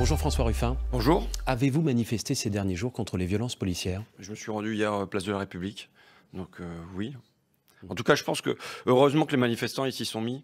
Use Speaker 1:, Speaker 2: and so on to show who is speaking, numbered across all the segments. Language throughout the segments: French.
Speaker 1: Bonjour François Ruffin.
Speaker 2: Bonjour.
Speaker 1: Avez-vous manifesté ces derniers jours contre les violences policières?
Speaker 2: Je me suis rendu hier place de la République, donc oui. En tout cas, je pense que heureusement que les manifestants ici sont mis,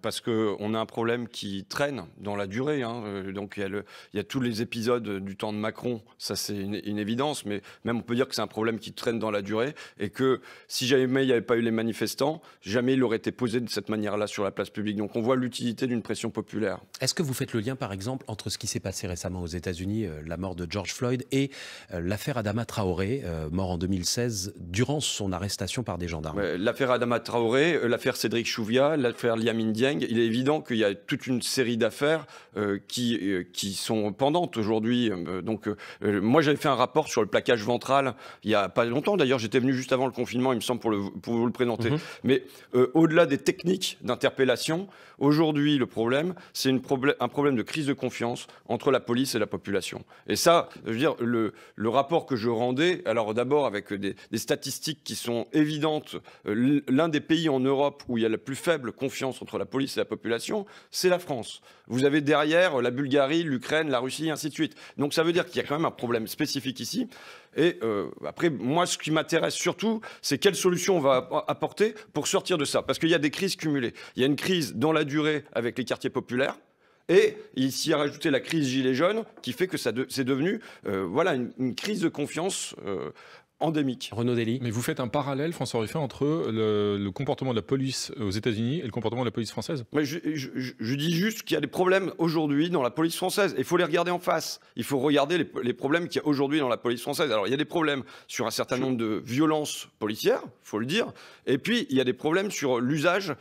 Speaker 2: parce qu'on a un problème qui traîne dans la durée. Donc il y a tous les épisodes du temps de Macron, ça c'est une évidence, mais même on peut dire que c'est un problème qui traîne dans la durée et que si jamais il n'y avait pas eu les manifestants, jamais il aurait été posé de cette manière-là sur la place publique. Donc on voit l'utilité d'une pression populaire.
Speaker 1: Est-ce que vous faites le lien par exemple entre ce qui s'est passé récemment aux États-Unis, la mort de George Floyd, et l'affaire Adama Traoré, mort en 2016, durant son arrestation par des gendarmes?
Speaker 2: L'affaire Adama Traoré, l'affaire Cédric Chouviat, l'affaire Liam Ndiaye, il est évident qu'il y a toute une série d'affaires qui sont pendantes aujourd'hui. Moi, j'avais fait un rapport sur le plaquage ventral il n'y a pas longtemps. D'ailleurs, j'étais venu juste avant le confinement, il me semble, pour vous le présenter. Mais au-delà des techniques d'interpellation, aujourd'hui, le problème, c'est un problème de crise de confiance entre la police et la population. Et ça, je veux dire, le rapport que je rendais, alors d'abord avec des statistiques qui sont évidentes, l'un des pays en Europe où il y a la plus faible confiance entre la police et la population, c'est la France. Vous avez derrière la Bulgarie, l'Ukraine, la Russie, et ainsi de suite. Donc ça veut dire qu'il y a quand même un problème spécifique ici. Et après, moi, ce qui m'intéresse surtout, c'est quelle solution on va apporter pour sortir de ça. Parce qu'il y a des crises cumulées. Il y a une crise dans la durée avec les quartiers populaires. Et ici, à rajouter la crise Gilets jaunes, qui fait que c'est devenu voilà, une crise de confiance endémique.
Speaker 1: Renaud Dely.
Speaker 3: Mais vous faites un parallèle, François Ruffin, entre le comportement de la police aux États-Unis et le comportement de la police française?
Speaker 2: Mais je dis juste qu'il y a des problèmes aujourd'hui dans la police française. Il faut les regarder en face. Il faut regarder les problèmes qu'il y a aujourd'hui dans la police française. Alors, il y a des problèmes sur un certain nombre de violences policières, il faut le dire. Et puis, il y a des problèmes sur l'usage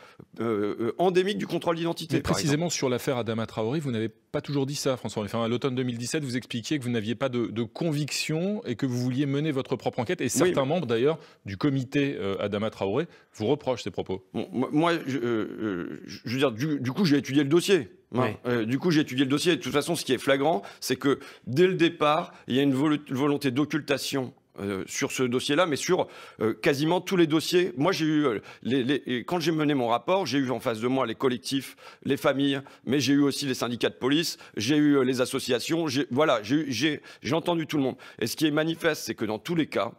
Speaker 2: endémique du contrôle d'identité.
Speaker 3: Mais précisément sur l'affaire Adama Traoré, vous n'avez pas toujours dit ça, François Ruffin. À l'automne 2017, vous expliquiez que vous n'aviez pas de conviction et que vous vouliez mener votre propre enquête. Et certains membres, d'ailleurs, du comité Adama Traoré vous reprochent ces propos.
Speaker 2: Bon, moi, je veux dire, du coup, j'ai étudié le dossier. Du coup, j'ai étudié le dossier. Et de toute façon, ce qui est flagrant, c'est que dès le départ, il y a une volonté d'occultation sur ce dossier-là, mais sur quasiment tous les dossiers. Moi, j'ai eu, quand j'ai mené mon rapport, j'ai eu en face de moi les collectifs, les familles, mais j'ai eu aussi les syndicats de police, j'ai eu les associations, voilà, j'ai entendu tout le monde. Et ce qui est manifeste, c'est que dans tous les cas,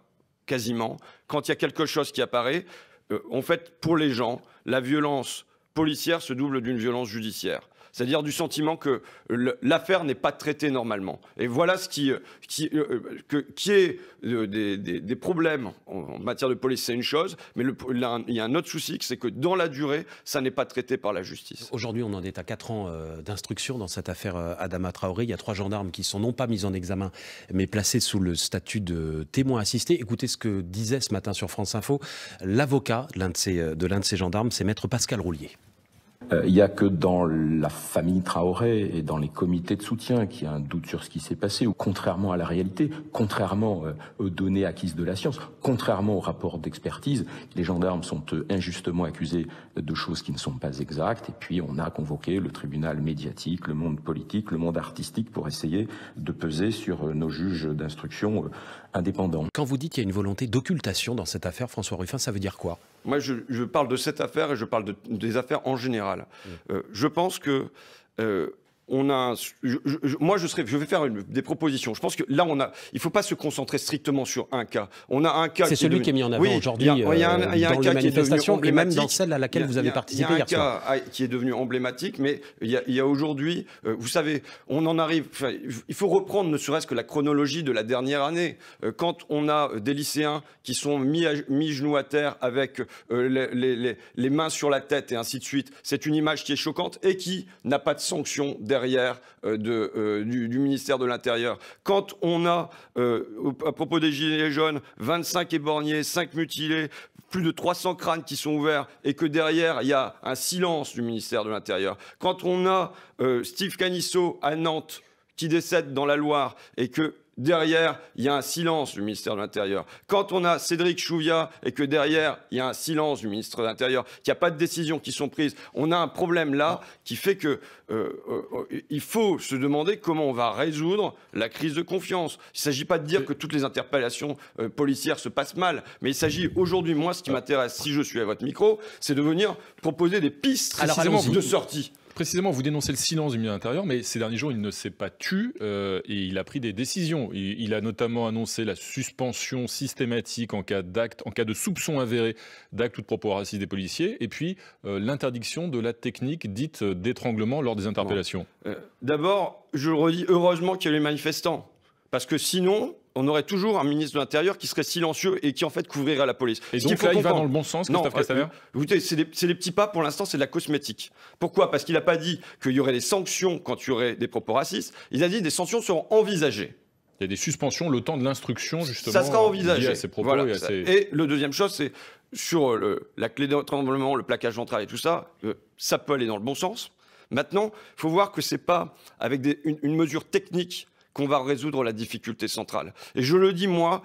Speaker 2: quasiment, quand il y a quelque chose qui apparaît, en fait, pour les gens, la violence policière se double d'une violence judiciaire. C'est-à-dire du sentiment que l'affaire n'est pas traitée normalement. Et voilà ce qui est des problèmes en matière de police, c'est une chose, mais il y a un autre souci, c'est que dans la durée, ça n'est pas traité par la justice.
Speaker 1: Aujourd'hui, on en est à 4 ans d'instruction dans cette affaire Adama Traoré. Il y a 3 gendarmes qui sont non pas mis en examen, mais placés sous le statut de témoin assisté. Écoutez ce que disait ce matin sur France Info l'avocat de l'un de ces gendarmes, c'est maître Pascal Roulier.
Speaker 4: Il n'y a que dans la famille Traoré et dans les comités de soutien qu'il y a un doute sur ce qui s'est passé, ou contrairement à la réalité, contrairement aux données acquises de la science, contrairement au rapport d'expertise, les gendarmes sont injustement accusés de choses qui ne sont pas exactes. Et puis on a convoqué le tribunal médiatique, le monde politique, le monde artistique pour essayer de peser sur nos juges d'instruction indépendants.
Speaker 1: Quand vous dites qu'il y a une volonté d'occultation dans cette affaire, François Ruffin, ça veut dire quoi?
Speaker 2: Moi, je parle de cette affaire et je parle des affaires en général. Je pense que je vais faire des propositions. Je pense que là, il ne faut pas se concentrer strictement sur un cas. On a un cas.
Speaker 1: C'est celui qui est mis en avant aujourd'hui dans les manifestations et même dans celle à laquelle vous avez participé hier soir.
Speaker 2: Il y a un cas qui est devenu emblématique, mais il y a aujourd'hui, vous savez, on en arrive. Il faut reprendre ne serait-ce que la chronologie de la dernière année. Quand on a des lycéens qui sont mis genoux à terre avec les mains sur la tête et ainsi de suite, c'est une image qui est choquante et qui n'a pas de sanction derrière du ministère de l'Intérieur. Quand on a, à propos des Gilets jaunes, 25 éborgnés, 5 mutilés, plus de 300 crânes qui sont ouverts et que derrière, il y a un silence du ministère de l'Intérieur. Quand on a Steve Canisso à Nantes qui décède dans la Loire et que derrière, il y a un silence du ministère de l'Intérieur. Quand on a Cédric Chouviat et que derrière, il y a un silence du ministre de l'Intérieur, qu'il n'y a pas de décisions qui sont prises, on a un problème là qui fait que il faut se demander comment on va résoudre la crise de confiance. Il ne s'agit pas de dire que toutes les interpellations policières se passent mal, mais il s'agit aujourd'hui, moi, ce qui m'intéresse, si je suis à votre micro, c'est de venir proposer des pistes précisément de sortie.
Speaker 3: précisément, vous dénoncez le silence du ministre de l'Intérieur, mais ces derniers jours, il ne s'est pas tu et il a pris des décisions. Il a notamment annoncé la suspension systématique en cas de soupçon avéré d'acte ou de propos racistes des policiers, et puis l'interdiction de la technique dite d'étranglement lors des interpellations.
Speaker 2: D'abord, je le redis, heureusement qu'il y a les manifestants, parce que sinon, on aurait toujours un ministre de l'Intérieur qui serait silencieux et qui en fait couvrirait la police.
Speaker 3: Et donc là, il va dans le bon sens, Christophe Castaner ?
Speaker 2: Écoutez, c'est des petits pas, pour l'instant, c'est de la cosmétique. Pourquoi ? Parce qu'il n'a pas dit qu'il y aurait des sanctions quand il y aurait des propos racistes, il a dit que des sanctions seront envisagées.
Speaker 3: Il y a des suspensions le temps de l'instruction, justement.
Speaker 2: Ça sera envisagé.
Speaker 3: À ces propos
Speaker 2: voilà,
Speaker 3: et
Speaker 2: le deuxième chose, c'est sur la clé d'étranglement, le plaquage ventral et tout ça, ça peut aller dans le bon sens. Maintenant, il faut voir que ce n'est pas avec une mesure technique qu'on va résoudre la difficulté centrale. Et je le dis, moi,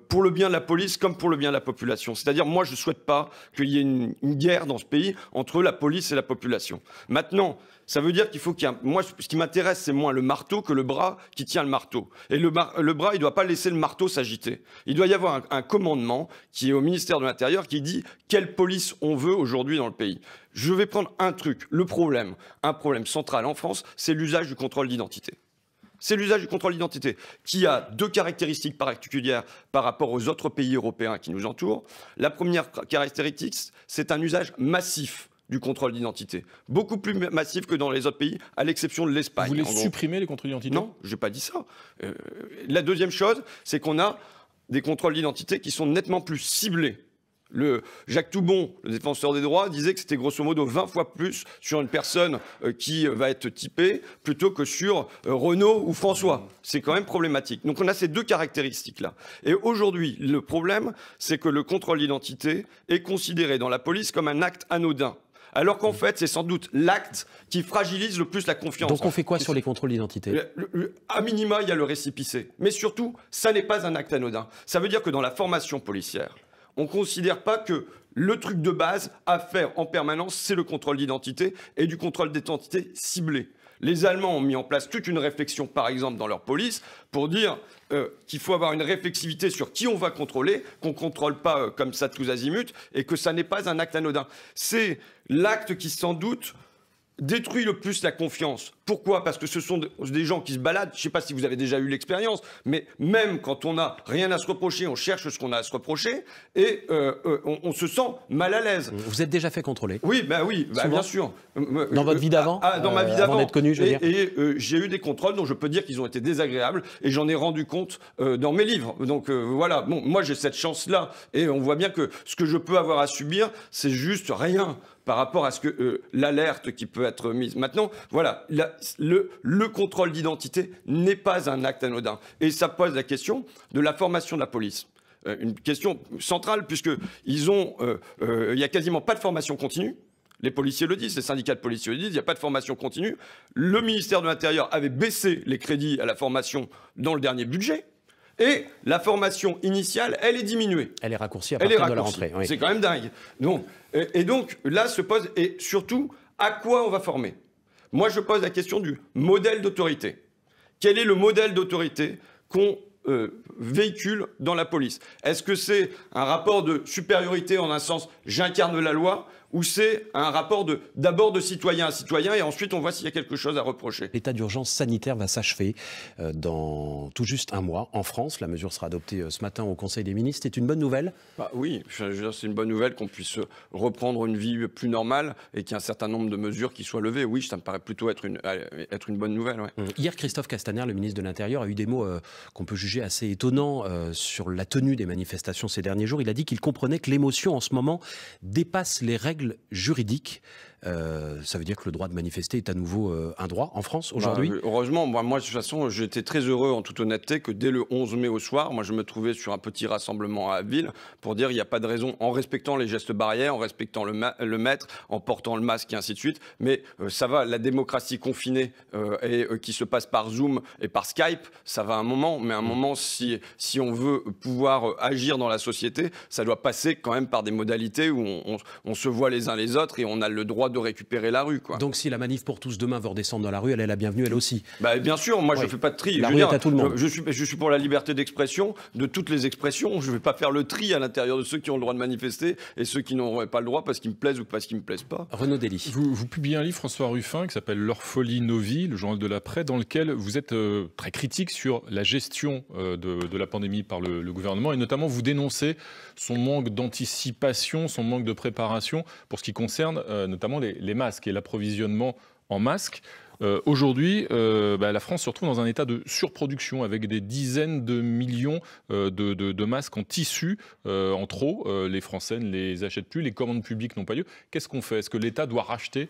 Speaker 2: pour le bien de la police comme pour le bien de la population. C'est-à-dire, moi, je ne souhaite pas qu'il y ait une guerre dans ce pays entre la police et la population. Maintenant, ça veut dire qu'il faut qu'il y ait moi, ce qui m'intéresse, c'est moins le marteau que le bras qui tient le marteau. Et le bras, il ne doit pas laisser le marteau s'agiter. Il doit y avoir un commandement qui est au ministère de l'Intérieur qui dit quelle police on veut aujourd'hui dans le pays. Je vais prendre un truc. Un problème central en France, c'est l'usage du contrôle d'identité. C'est l'usage du contrôle d'identité qui a deux caractéristiques particulières par rapport aux autres pays européens qui nous entourent. La première caractéristique, c'est un usage massif du contrôle d'identité. Beaucoup plus massif que dans les autres pays, à l'exception de l'Espagne.
Speaker 3: Vous voulez supprimer les contrôles d'identité ?
Speaker 2: Non, je n'ai pas dit ça. La deuxième chose, c'est qu'on a des contrôles d'identité qui sont nettement plus ciblés. Jacques Toubon, le défenseur des droits, disait que c'était grosso modo 20 fois plus sur une personne qui va être typée plutôt que sur Renaud ou François. C'est quand même problématique. Donc on a ces deux caractéristiques-là. Et aujourd'hui, le problème, c'est que le contrôle d'identité est considéré dans la police comme un acte anodin. Alors qu'en fait, c'est sans doute l'acte qui fragilise le plus la confiance.
Speaker 1: Donc on fait quoi sur les contrôles d'identité ?
Speaker 2: À minima, il y a le récépissé. Mais surtout, ça n'est pas un acte anodin. Ça veut dire que dans la formation policière, on ne considère pas que le truc de base à faire en permanence, c'est le contrôle d'identité et du contrôle d'identité ciblé. Les Allemands ont mis en place toute une réflexion, par exemple, dans leur police, pour dire qu'il faut avoir une réflexivité sur qui on va contrôler, qu'on ne contrôle pas comme ça tous azimuts, et que ça n'est pas un acte anodin. C'est l'acte qui, sans doute, détruit le plus la confiance. Pourquoi ? Parce que ce sont des gens qui se baladent. Je ne sais pas si vous avez déjà eu l'expérience, mais même quand on n'a rien à se reprocher, on cherche ce qu'on a à se reprocher et on se sent mal à l'aise.
Speaker 1: Vous êtes déjà fait contrôler ?
Speaker 2: Oui, bien sûr.
Speaker 1: Dans votre vie d'avant ?
Speaker 2: Dans ma vie d'avant.
Speaker 1: Avant d'être connu, je veux dire.
Speaker 2: Et j'ai eu des contrôles dont je peux dire qu'ils ont été désagréables et j'en ai rendu compte dans mes livres. Donc voilà, bon, moi j'ai cette chance-là et on voit bien que ce que je peux avoir à subir, c'est juste rien par rapport à ce que l'alerte qui peut être mise. Maintenant, voilà, le contrôle d'identité n'est pas un acte anodin. Et ça pose la question de la formation de la police. Une question centrale, puisqu'il n'y a quasiment pas de formation continue. Les policiers le disent, les syndicats de policiers le disent, il n'y a pas de formation continue. Le ministère de l'Intérieur avait baissé les crédits à la formation dans le dernier budget. Et la formation initiale, elle est diminuée.
Speaker 1: Elle est raccourcie à partir de la rentrée. Oui.
Speaker 2: C'est quand même dingue. Donc là se pose, et surtout, à quoi on va former ? Moi, je pose la question du modèle d'autorité. Quel est le modèle d'autorité qu'on véhicule dans la police ? Est-ce que c'est un rapport de supériorité en un sens « j'incarne la loi » ou c'est un rapport d'abord de citoyen à citoyen et ensuite on voit s'il y a quelque chose à reprocher.
Speaker 1: L'état d'urgence sanitaire va s'achever dans tout juste un mois en France. La mesure sera adoptée ce matin au Conseil des ministres. C'est une bonne nouvelle ?
Speaker 2: Oui, c'est une bonne nouvelle qu'on puisse reprendre une vie plus normale et qu'il y ait un certain nombre de mesures qui soient levées. Oui, ça me paraît plutôt être une bonne nouvelle. Ouais.
Speaker 1: Hier, Christophe Castaner, le ministre de l'Intérieur, a eu des mots qu'on peut juger assez étonnants sur la tenue des manifestations ces derniers jours. Il a dit qu'il comprenait que l'émotion en ce moment dépasse les règles juridiques. Ça veut dire que le droit de manifester est à nouveau un droit en France aujourd'hui ?
Speaker 2: Heureusement, moi de toute façon, j'étais très heureux en toute honnêteté que dès le 11 mai au soir, moi je me trouvais sur un petit rassemblement à Abbeville pour dire il n'y a pas de raison, en respectant les gestes barrières, en respectant le maître, en portant le masque et ainsi de suite. Mais ça va, la démocratie confinée et qui se passe par Zoom et par Skype, ça va un moment. Mais un moment, si on veut pouvoir agir dans la société, ça doit passer quand même par des modalités où on se voit les uns les autres et on a le droit de récupérer la rue, quoi.
Speaker 1: Donc si la manif pour tous demain veut redescendre dans la rue, elle est la bienvenue, elle aussi.
Speaker 2: Bah, bien sûr, moi je ne fais pas de tri.
Speaker 1: La rue est à tout le monde.
Speaker 2: Je suis pour la liberté d'expression, de toutes les expressions. Je ne vais pas faire le tri à l'intérieur de ceux qui ont le droit de manifester et ceux qui n'auraient pas le droit parce qu'ils me plaisent ou parce qu'ils ne me plaisent pas.
Speaker 1: Renaud Dely.
Speaker 3: Vous publiez un livre, François Ruffin, qui s'appelle Leur folie, nos vies, le journal de l'après, dans lequel vous êtes très critique sur la gestion de la pandémie par le gouvernement, et notamment vous dénoncez son manque d'anticipation, son manque de préparation pour ce qui concerne notamment les masques et l'approvisionnement en masques. Aujourd'hui, la France se retrouve dans un état de surproduction avec des dizaines de millions de masques en tissu en trop. Les Français ne les achètent plus, les commandes publiques n'ont pas lieu. Qu'est-ce qu'on fait? Est-ce que l'État doit racheter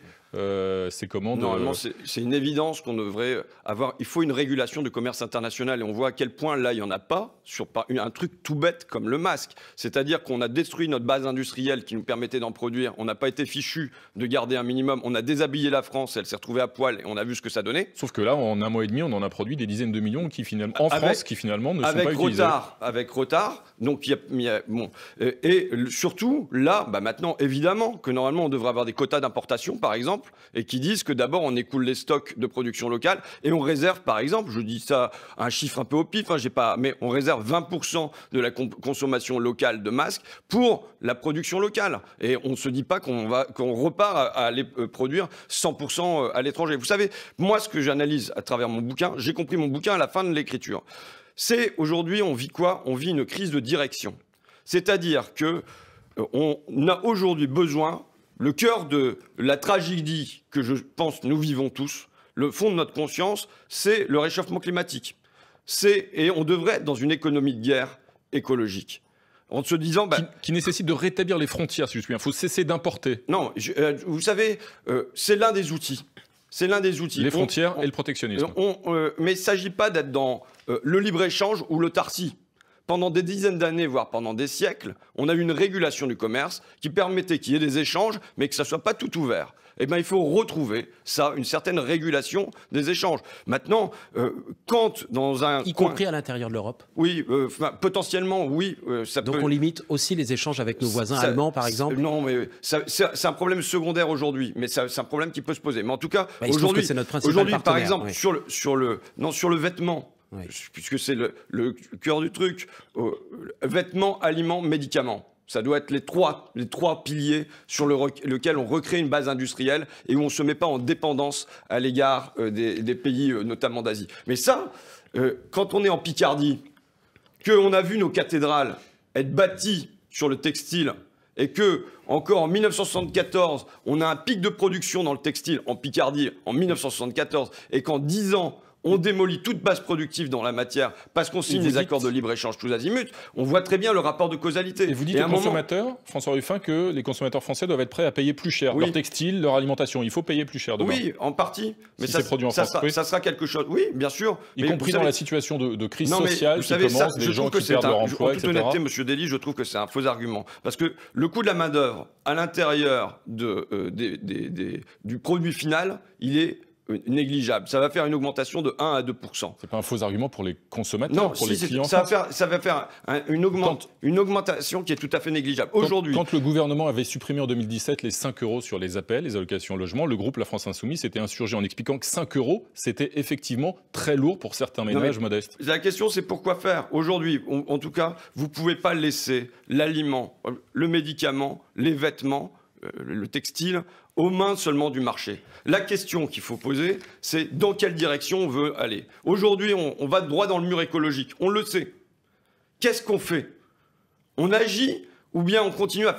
Speaker 3: ces commandes?
Speaker 2: Normalement, c'est une évidence qu'on devrait avoir. Il faut une régulation du commerce international et on voit à quel point là, il n'y en a pas sur un truc tout bête comme le masque. C'est-à-dire qu'on a détruit notre base industrielle qui nous permettait d'en produire. On n'a pas été fichu de garder un minimum. On a déshabillé la France, elle s'est retrouvée à poil et on a vu ce que ça donnait.
Speaker 3: Sauf que là, en un mois et demi, on en a produit des dizaines de millions qui finalement, en France, qui finalement ne sont pas utilisés.
Speaker 2: Avec retard. Donc, bon. Et surtout, là, maintenant, évidemment, que normalement, on devrait avoir des quotas d'importation, par exemple, et qui disent que d'abord, on écoule les stocks de production locale et on réserve, par exemple, je dis ça, un chiffre un peu au pif, mais on réserve 20% de la consommation locale de masques pour la production locale. Et on ne se dit pas qu'on repart à aller produire 100% à l'étranger. Vous savez, moi, ce que j'analyse à travers mon bouquin, j'ai compris mon bouquin à la fin de l'écriture. C'est aujourd'hui, on vit quoi? On vit une crise de direction. C'est-à-dire que on a aujourd'hui besoin, le cœur de la tragédie que je pense nous vivons tous, le fond de notre conscience, c'est le réchauffement climatique. Et on devrait être dans une économie de guerre écologique. En se disant...
Speaker 3: Qui nécessite de rétablir les frontières, si je me souviens. Il faut cesser d'importer.
Speaker 2: Non, vous savez, c'est l'un des outils. C'est l'un des outils.
Speaker 3: Les frontières et le protectionnisme.
Speaker 2: Mais il ne s'agit pas d'être dans le libre-échange ou l'autarcie. Pendant des dizaines d'années, voire pendant des siècles, on a eu une régulation du commerce qui permettait qu'il y ait des échanges, mais que ça ne soit pas tout ouvert. Eh bien, il faut retrouver ça, une certaine régulation des échanges. Maintenant, quand dans un...
Speaker 1: Y compris à l'intérieur de l'Europe?
Speaker 2: Oui, potentiellement, oui.
Speaker 1: Donc on limite aussi les échanges avec nos voisins allemands, par exemple?
Speaker 2: Non, mais c'est un problème secondaire aujourd'hui, mais c'est un problème qui peut se poser. Mais en tout cas,
Speaker 1: aujourd'hui,
Speaker 2: par exemple, sur le vêtement, oui. Puisque c'est le cœur du truc, vêtements, aliments, médicaments. Ça doit être les trois piliers sur lesquels on recrée une base industrielle et où on ne se met pas en dépendance à l'égard des pays, notamment d'Asie. Mais ça, quand on est en Picardie, qu'on a vu nos cathédrales être bâties sur le textile et que, encore en 1974, on a un pic de production dans le textile en Picardie en 1974 et qu'en 10 ans, on démolit toute base productive dans la matière parce qu'on signe des accords de libre-échange tous azimuts, on voit très bien le rapport de causalité.
Speaker 3: Et vous dites aux consommateurs, François Ruffin, que les consommateurs français doivent être prêts à payer plus cher leur textile, leur alimentation. Il faut payer plus cher demain.
Speaker 2: Oui, en partie. Mais
Speaker 3: si c'est produit en France.
Speaker 2: Ça sera quelque chose. Oui, bien sûr.
Speaker 3: Y compris dans la situation de crise sociale qui commence, des gens qui perdent leur emploi, etc.
Speaker 2: En toute honnêteté, Monsieur Dely, je trouve que c'est un faux argument. Parce que le coût de la main-d'œuvre à l'intérieur du produit final, il est négligeable. Ça va faire une augmentation de 1 à 2%.
Speaker 3: C'est pas un faux argument pour les consommateurs, pour les clients.
Speaker 2: Ça va faire une augmentation qui est tout à fait négligeable. Aujourd'hui,
Speaker 3: quand le gouvernement avait supprimé en 2017 les 5 € sur les appels, les allocations logement, le groupe La France Insoumise s'était insurgé en expliquant que 5 €, c'était effectivement très lourd pour certains ménages modestes.
Speaker 2: La question, c'est pourquoi faire? Aujourd'hui, en tout cas, vous ne pouvez pas laisser l'aliment, le médicament, les vêtements, le textile, aux mains seulement du marché. La question qu'il faut poser, c'est dans quelle direction on veut aller. Aujourd'hui, on va droit dans le mur écologique, on le sait. Qu'est-ce qu'on fait? On agit ou bien on continue à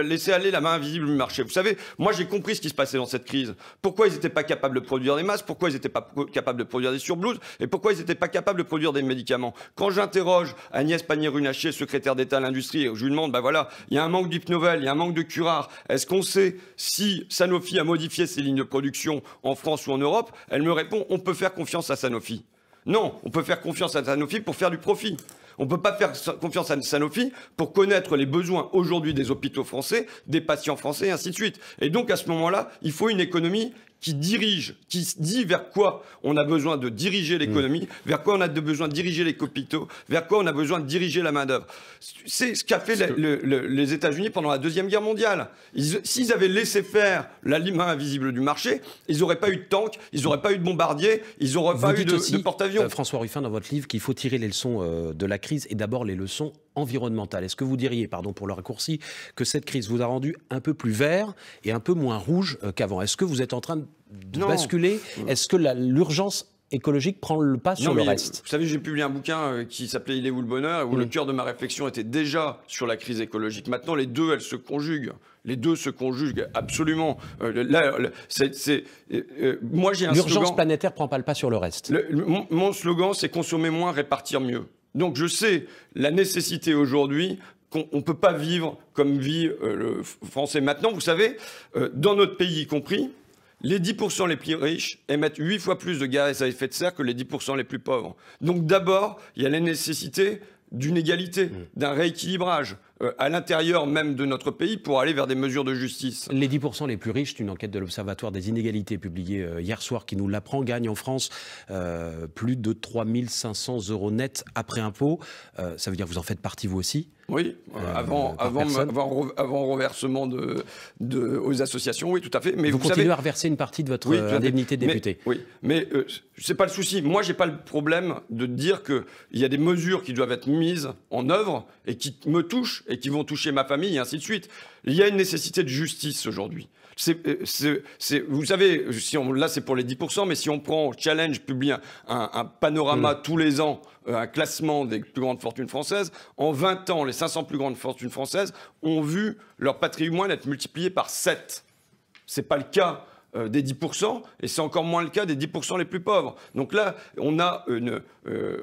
Speaker 2: laisser aller la main invisible du marché? Vous savez, moi j'ai compris ce qui se passait dans cette crise. Pourquoi ils n'étaient pas capables de produire des masques, pourquoi ils n'étaient pas capables de produire des surblouses, et pourquoi ils n'étaient pas capables de produire des médicaments. Quand j'interroge Agnès Pannier-Runacher, secrétaire d'État à l'industrie, et je lui demande, voilà, il y a un manque d'hypnovel, il y a un manque de curare, est-ce qu'on sait si Sanofi a modifié ses lignes de production en France ou en Europe? Elle me répond, on peut faire confiance à Sanofi. Non, on peut faire confiance à Sanofi pour faire du profit. On ne peut pas faire confiance à Sanofi pour connaître les besoins aujourd'hui des hôpitaux français, des patients français, et ainsi de suite. Et donc, à ce moment-là, il faut une économie qui dirige, qui dit vers quoi on a besoin de diriger l'économie, vers quoi on a besoin de diriger les hôpitaux, vers quoi on a besoin de diriger la main-d'œuvre. C'est ce qu'a fait les États-Unis pendant la Deuxième Guerre mondiale. S'ils avaient laissé faire la main invisible du marché, ils n'auraient pas eu de tanks, ils n'auraient pas eu de bombardiers, ils n'auraient pas eu de porte-avions.
Speaker 1: François Ruffin, dans votre livre, qu'il faut tirer les leçons de la crise et d'abord les leçons environnementales. Est-ce que vous diriez, pardon pour le raccourci, que cette crise vous a rendu un peu plus vert et un peu moins rouge qu'avant? Est-ce que vous êtes en train de basculer? Est-ce que l'urgence écologique prend le pas sur le reste?
Speaker 2: Vous savez, j'ai publié un bouquin qui s'appelait Il est où le bonheur, où le cœur de ma réflexion était déjà sur la crise écologique. Maintenant, les deux, elles se conjuguent. Les deux se conjuguent absolument. Moi, j'ai un slogan.
Speaker 1: L'urgence planétaire prend pas le pas sur le reste.
Speaker 2: Mon slogan, c'est consommer moins, répartir mieux. Donc, je sais la nécessité aujourd'hui qu'on ne peut pas vivre comme vit le Français. Maintenant, vous savez, dans notre pays y compris, les 10% les plus riches émettent 8 fois plus de gaz à effet de serre que les 10% les plus pauvres. Donc d'abord, il y a la nécessité d'une égalité, d'un rééquilibrage à l'intérieur même de notre pays pour aller vers des mesures de justice.
Speaker 1: Les 10% les plus riches, c'est une enquête de l'Observatoire des inégalités publiée hier soir qui nous l'apprend, gagnent en France plus de 3 500 € net après impôt. Ça veut dire que vous en faites partie vous aussi?
Speaker 2: Oui, avant reversement aux associations, oui, tout à fait. Mais
Speaker 1: vous continuez à reverser une partie de votre indemnité de député.
Speaker 2: Oui, mais c'est pas le souci. Moi, j'ai pas le problème de dire qu'il y a des mesures qui doivent être mises en œuvre et qui me touchent et qui vont toucher ma famille et ainsi de suite. Il y a une nécessité de justice aujourd'hui. Vous savez, là c'est pour les 10%, mais si on prend Challenge, publie un panorama tous les ans, un classement des plus grandes fortunes françaises, en 20 ans, les 500 plus grandes fortunes françaises ont vu leur patrimoine être multiplié par 7. Ce n'est pas le cas des 10%, et c'est encore moins le cas des 10% les plus pauvres. Donc là, on a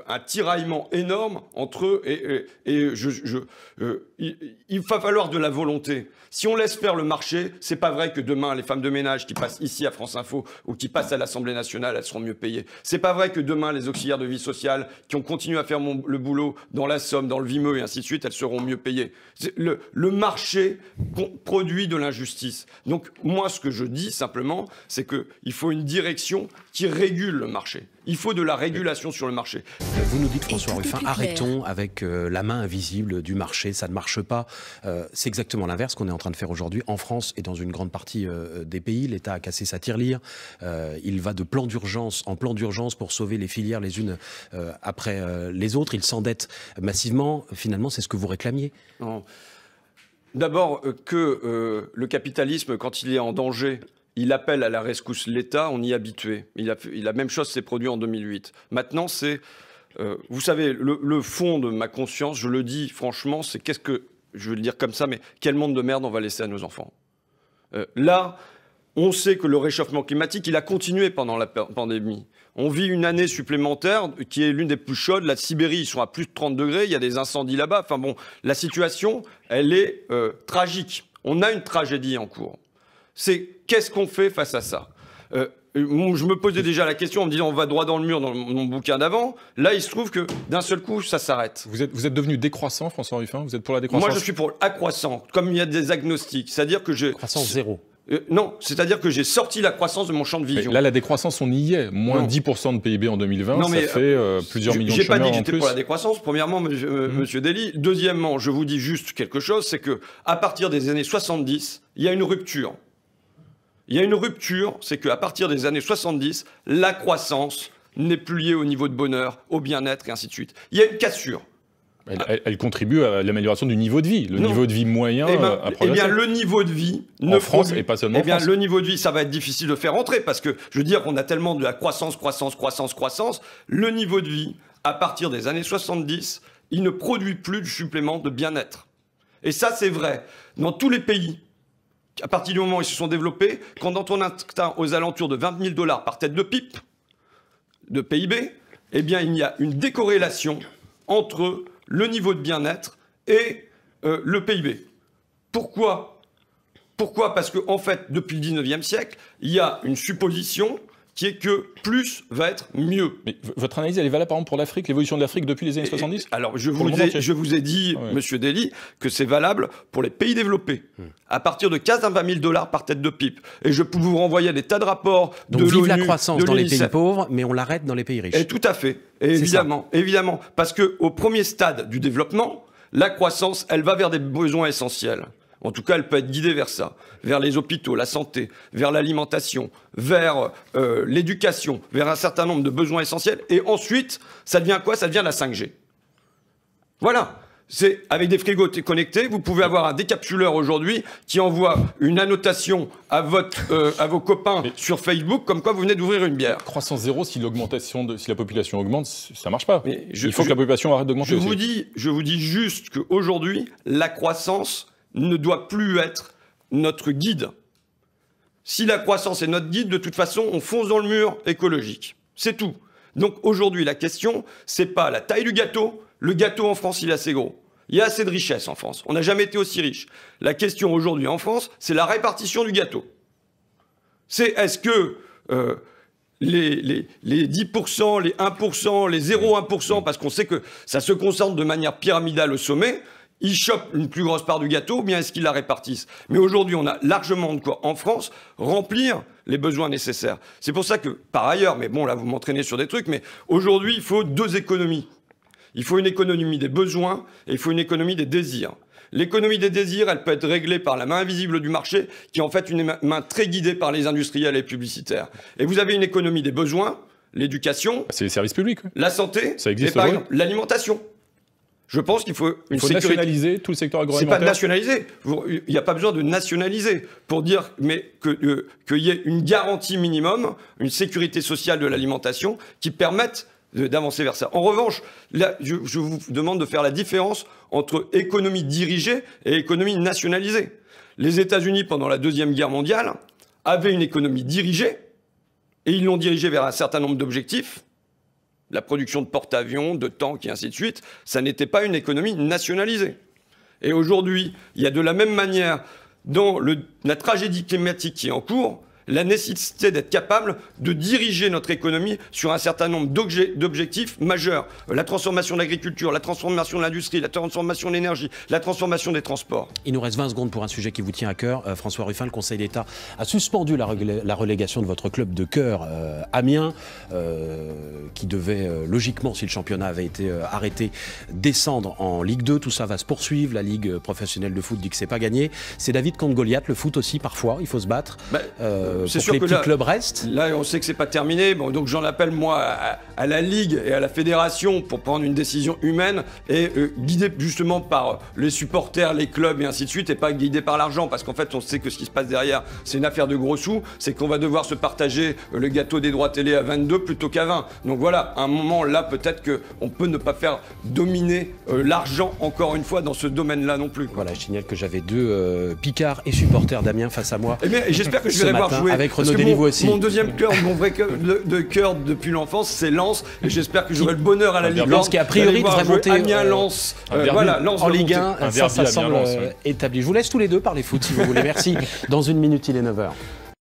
Speaker 2: un tiraillement énorme entre eux, et il va falloir de la volonté. Si on laisse faire le marché, c'est pas vrai que demain, les femmes de ménage qui passent ici à France Info ou qui passent à l'Assemblée nationale, elles seront mieux payées. C'est pas vrai que demain, les auxiliaires de vie sociale qui ont continué à faire le boulot dans la Somme, dans le Vimeux et ainsi de suite, elles seront mieux payées. Le marché produit de l'injustice. Donc moi, ce que je dis simplement, c'est qu'il faut une direction qui régule le marché. Il faut de la régulation sur le marché.
Speaker 1: Vous nous dites, François Ruffin, arrêtons avec la main invisible du marché, ça ne marche pas. C'est exactement l'inverse qu'on est en train de faire aujourd'hui en France et dans une grande partie des pays. L'État a cassé sa tirelire. Il va de plan d'urgence en plan d'urgence pour sauver les filières les unes après les autres. Il s'endette massivement. Finalement, c'est ce que vous réclamiez?
Speaker 2: Non. D'abord, que le capitalisme, quand il est en danger, il appelle à la rescousse l'État, on y est habitué. La même chose s'est produit en 2008. Maintenant, c'est... vous savez, le fond de ma conscience, je le dis franchement, c'est qu'est-ce que... Je vais le dire comme ça, mais quel monde de merde on va laisser à nos enfants? Là, on sait que le réchauffement climatique, il a continué pendant la pandémie. On vit une année supplémentaire qui est l'une des plus chaudes. La Sibérie, ils sont à plus de 30 degrés, il y a des incendies là-bas. Enfin bon, la situation, elle est tragique. On a une tragédie en cours. C'est qu'est-ce qu'on fait face à ça? Je me posais déjà la question en me disant on va droit dans le mur dans mon bouquin d'avant. Là, il se trouve que d'un seul coup, ça s'arrête.
Speaker 3: Vous êtes devenu décroissant, François Ruffin? Vous êtes pour la décroissance?
Speaker 2: Moi, je suis pour l'accroissant, comme il y a des agnostiques. C'est-à-dire que
Speaker 1: croissance zéro.
Speaker 2: Non, c'est-à-dire que j'ai sorti la croissance de mon champ de vision.
Speaker 3: Mais là, la décroissance, on y est. Moins 10% de PIB en 2020, non, mais, ça fait plusieurs millions de chômeurs en plus. J'ai pas dit que j'étais pour la décroissance, premièrement, monsieur Dely. Deuxièmement, je vous dis juste quelque chose, c'est qu'à partir des années 70, il y a une rupture. Il y a une rupture, c'est qu'à partir des années 70, la croissance n'est plus liée au niveau de bonheur, au bien-être et ainsi de suite. Il y a une cassure. Elle contribue à l'amélioration du niveau de vie. Le niveau de vie moyen a progressé.
Speaker 2: Eh bien, le niveau de vie...
Speaker 3: En France et pas seulement en France.
Speaker 2: Le niveau de vie, ça va être difficile de faire entrer parce que, je veux dire, on a tellement de la croissance. Le niveau de vie, à partir des années 70, il ne produit plus de supplément de bien-être. Et ça, c'est vrai. Dans tous les pays, à partir du moment où ils se sont développés, quand on atteint aux alentours de 20 000 $ par tête de pipe, de PIB, eh bien, il y a une décorrélation entre le niveau de bien-être et le PIB. Pourquoi? Parce qu'en fait, depuis le 19e siècle, il y a une supposition qui est que plus va être mieux.
Speaker 3: Mais votre analyse, elle est valable par exemple pour l'Afrique, l'évolution de l'Afrique depuis les années 70 ?
Speaker 2: Alors, je vous ai dit, Monsieur Dely, que c'est valable pour les pays développés. À partir de 15 à 20 000 $ par tête de pipe. Et je peux vous renvoyer des tas de rapports de l'ONU.
Speaker 1: Donc vive la croissance dans les pays pauvres, mais on l'arrête dans les pays riches.
Speaker 2: Et tout à fait. Et évidemment. Parce qu'au premier stade du développement, la croissance, elle va vers des besoins essentiels. En tout cas, elle peut être guidée vers ça, vers les hôpitaux, la santé, vers l'alimentation, vers l'éducation, vers un certain nombre de besoins essentiels. Et ensuite, ça devient quoi? Ça devient la 5G. Voilà. C'est avec des frigos connectés, vous pouvez avoir un décapsuleur aujourd'hui qui envoie une annotation à vos copains sur Facebook comme quoi vous venez d'ouvrir une bière.
Speaker 3: Croissance zéro, si la population augmente, ça marche pas. Il faut que la population arrête d'augmenter aussi.
Speaker 2: Je vous dis juste qu'aujourd'hui, la croissance ne doit plus être notre guide. Si la croissance est notre guide, de toute façon, on fonce dans le mur écologique. C'est tout. Donc aujourd'hui, la question, c'est pas la taille du gâteau. Le gâteau en France, il est assez gros. Il y a assez de richesse en France. On n'a jamais été aussi riche. La question aujourd'hui en France, c'est la répartition du gâteau. C'est est-ce que les 10%, les 1%, les 0,1%, parce qu'on sait que ça se concentre de manière pyramidale au sommet, ils chopent une plus grosse part du gâteau, ou bien est-ce qu'ils la répartissent? Mais aujourd'hui, on a largement de quoi, en France, remplir les besoins nécessaires. C'est pour ça que, par ailleurs, mais bon, là, vous m'entraînez sur des trucs, mais aujourd'hui, il faut deux économies. Il faut une économie des besoins et il faut une économie des désirs. L'économie des désirs, elle peut être réglée par la main invisible du marché, qui est en fait une main très guidée par les industriels et les publicitaires. Et vous avez une économie des besoins, l'éducation...
Speaker 3: C'est les services publics.
Speaker 2: La santé,
Speaker 3: ça existe,
Speaker 2: et par exemple l'alimentation. Je pense qu'il faut
Speaker 3: une sécurité. Nationaliser tout le secteur agroalimentaire.
Speaker 2: C'est pas de nationaliser. Il n'y a pas besoin de nationaliser pour dire qu'il y ait une garantie minimum, une sécurité sociale de l'alimentation qui permette d'avancer vers ça. En revanche, là, je vous demande de faire la différence entre économie dirigée et économie nationalisée. Les États-Unis, pendant la Deuxième Guerre mondiale, avaient une économie dirigée et ils l'ont dirigée vers un certain nombre d'objectifs. La production de porte-avions, de tanks et ainsi de suite, ça n'était pas une économie nationalisée. Et aujourd'hui, il y a de la même manière, dans la tragédie climatique qui est en cours, la nécessité d'être capable de diriger notre économie sur un certain nombre d'objectifs majeurs. La transformation de l'agriculture, la transformation de l'industrie, la transformation de l'énergie, la transformation des transports.
Speaker 1: Il nous reste 20 secondes pour un sujet qui vous tient à cœur. François Ruffin, le Conseil d'État a suspendu la relégation de votre club de cœur, Amiens, qui devait logiquement, si le championnat avait été arrêté, descendre en Ligue 2. Tout ça va se poursuivre. La Ligue professionnelle de foot dit que c'est pas gagné. C'est David contre Goliath. Le foot aussi, parfois, il faut se battre.
Speaker 2: C'est
Speaker 1: sûr que les petits clubs restent.
Speaker 2: Là, on sait que c'est pas terminé. Bon, donc j'en appelle moi à la Ligue et à la Fédération pour prendre une décision humaine et guidée justement par les supporters, les clubs et ainsi de suite, et pas guidée par l'argent, parce qu'en fait, on sait que ce qui se passe derrière, c'est une affaire de gros sous. C'est qu'on va devoir se partager le gâteau des droits télé à 22 plutôt qu'à 20. Donc voilà, à un moment là, peut-être qu'on peut ne pas faire dominer l'argent encore une fois dans ce domaine-là non plus.
Speaker 1: Voilà, je signale que j'avais deux Picards et supporters d'Amiens face à moi.
Speaker 2: Et j'espère que je vais les voir jouer.
Speaker 1: Avec Renaud Delivoux aussi.
Speaker 2: Mon deuxième cœur, mon vrai cœur de cœur depuis l'enfance, c'est Lens. Et j'espère que j'aurai le bonheur à la Ligue.
Speaker 1: Lens qui a priori devrait monter
Speaker 2: Amiens-Lens. Voilà, Lens
Speaker 1: en Ligue 1. Ça semble établi. Je vous laisse tous les deux parler foot si vous voulez. Merci. Dans une minute, il est 9h.